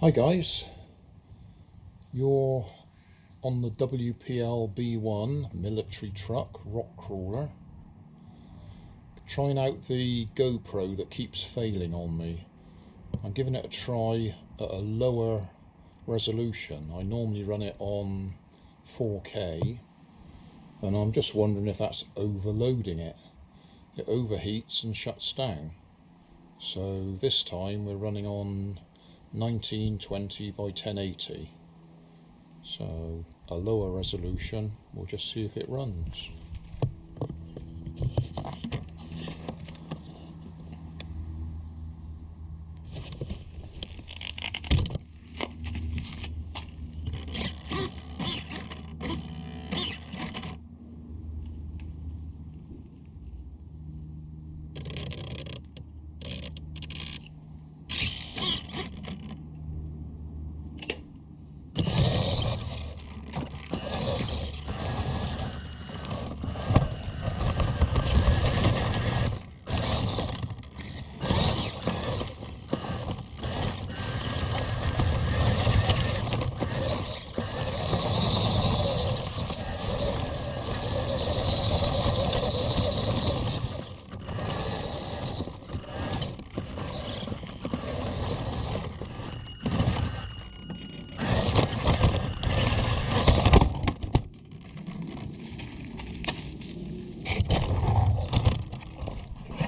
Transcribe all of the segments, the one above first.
Hi guys, you're on the WPL-B1 Military Truck rock crawler, trying out the GoPro that keeps failing on me. I'm giving it a try at a lower resolution. I normally run it on 4K and I'm just wondering if that's overloading it. It overheats and shuts down. So this time we're running on 1920 by 1080, so a lower resolution. We'll just see if it runs.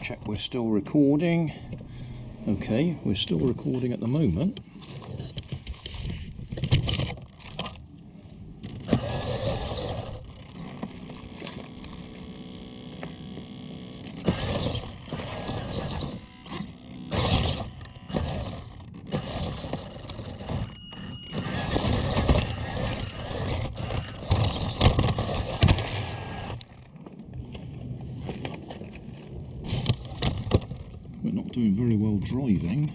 Check we're still recording. Okay, we're still recording at the moment. We're not doing very well driving.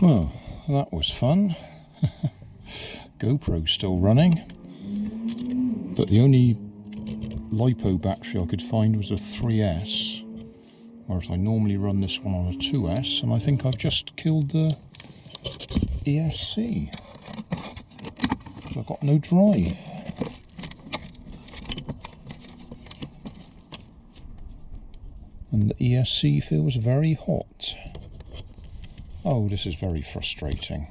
Well, that was fun. GoPro's still running, but the only LiPo battery I could find was a 3S, whereas I normally run this one on a 2S, and I think I've just killed the ESC. So I've got no drive. And the ESC feels very hot. Oh, this is very frustrating.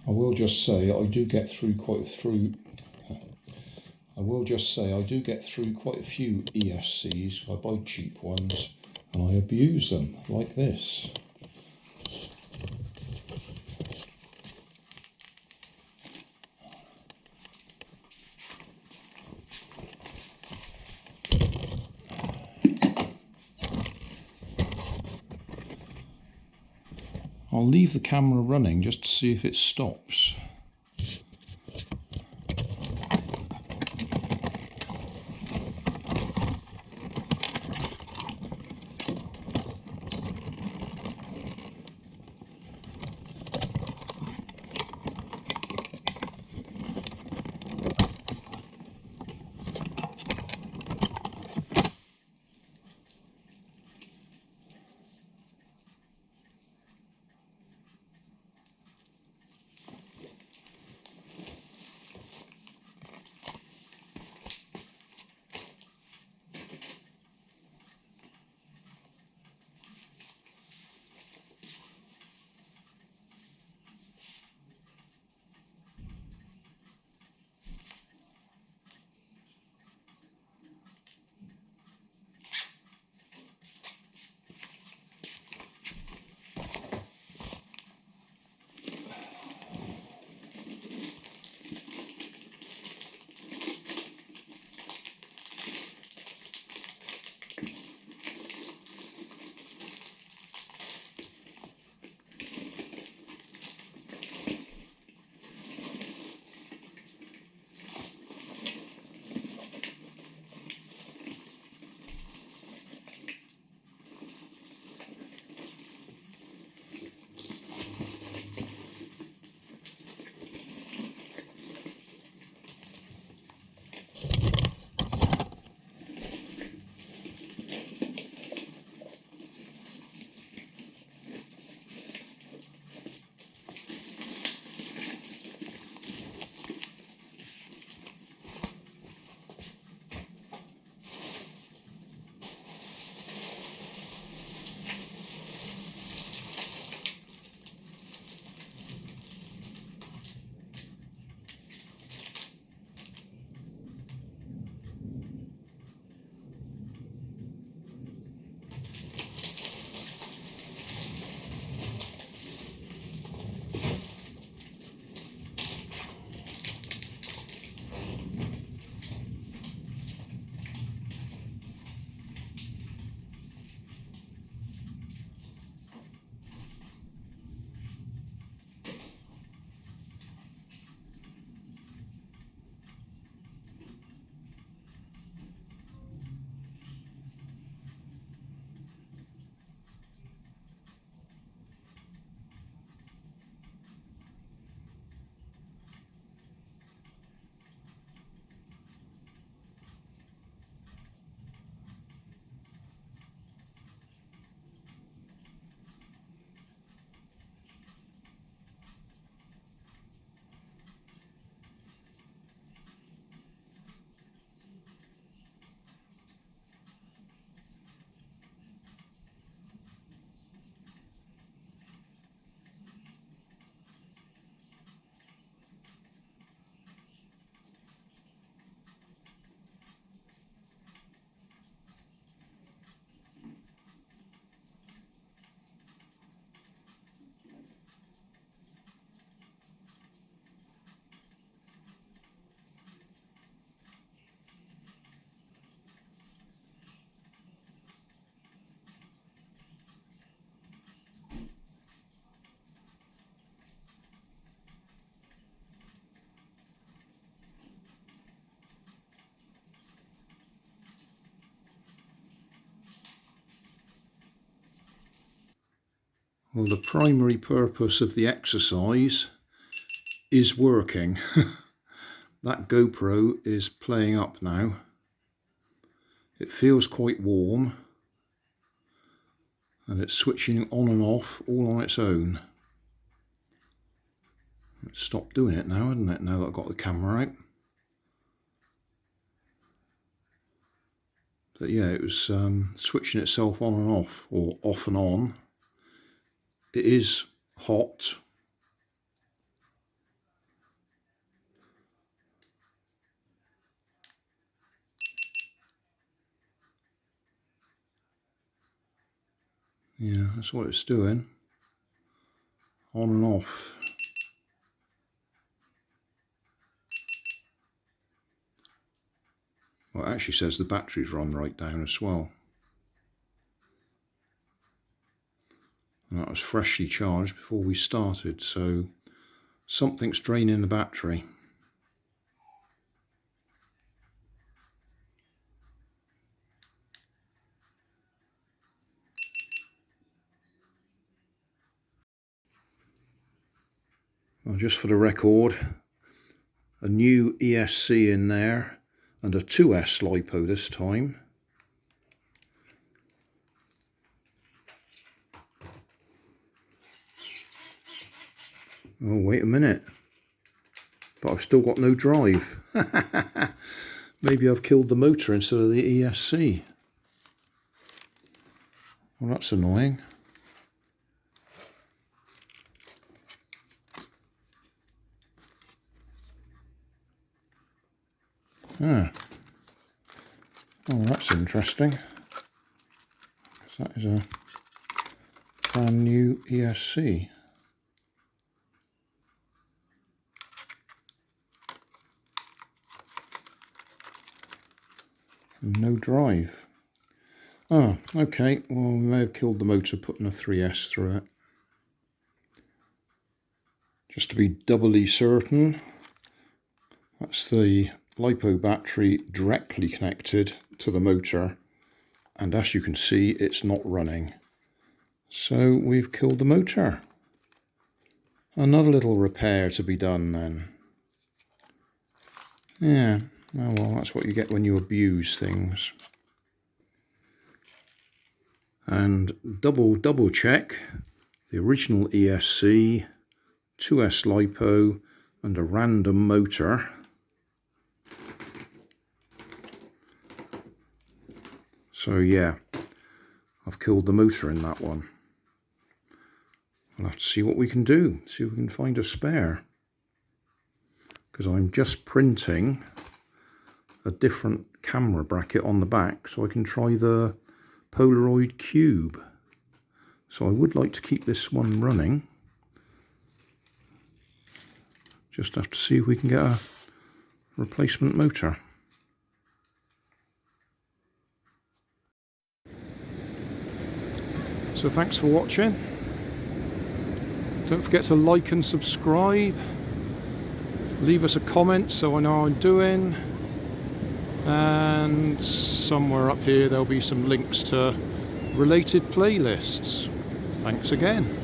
I will just say I do get through quite a few ESCs. I buy cheap ones and I abuse them like this. I'll leave the camera running just to see if it stops. Well, the primary purpose of the exercise is working. That GoPro is playing up now. It feels quite warm and it's switching on and off all on its own. It's stopped doing it now, hasn't it, now that I've got the camera out. But yeah, it was switching itself on and off, or off and on. It is hot. Yeah, that's what it's doing. On and off. Well, it actually says the batteries run right down as well. And that was freshly charged before we started, so something's draining the battery. Well, just for the record, a new ESC in there and a 2S LiPo this time. Oh, wait a minute. But I've still got no drive. Maybe I've killed the motor instead of the ESC. Well, that's annoying. Ah. Oh, that's interesting. That is a brand new ESC. No drive. Oh, okay. Well, we may have killed the motor putting a 3S through it. Just to be doubly certain, that's the LiPo battery directly connected to the motor, and as you can see, it's not running. So we've killed the motor. Another little repair to be done then. Yeah, oh well, that's what you get when you abuse things. And double check the original ESC, 2S LiPo and a random motor. So yeah, I've killed the motor in that one. We'll have to see what we can do, see if we can find a spare. Because I'm just printing a different camera bracket on the back so I can try the Polaroid cube. So I would like to keep this one running. Just have to see if we can get a replacement motor. So thanks for watching. Don't forget to like and subscribe. Leave us a comment so I know how I'm doing. And somewhere up here there'll be some links to related playlists. Thanks again.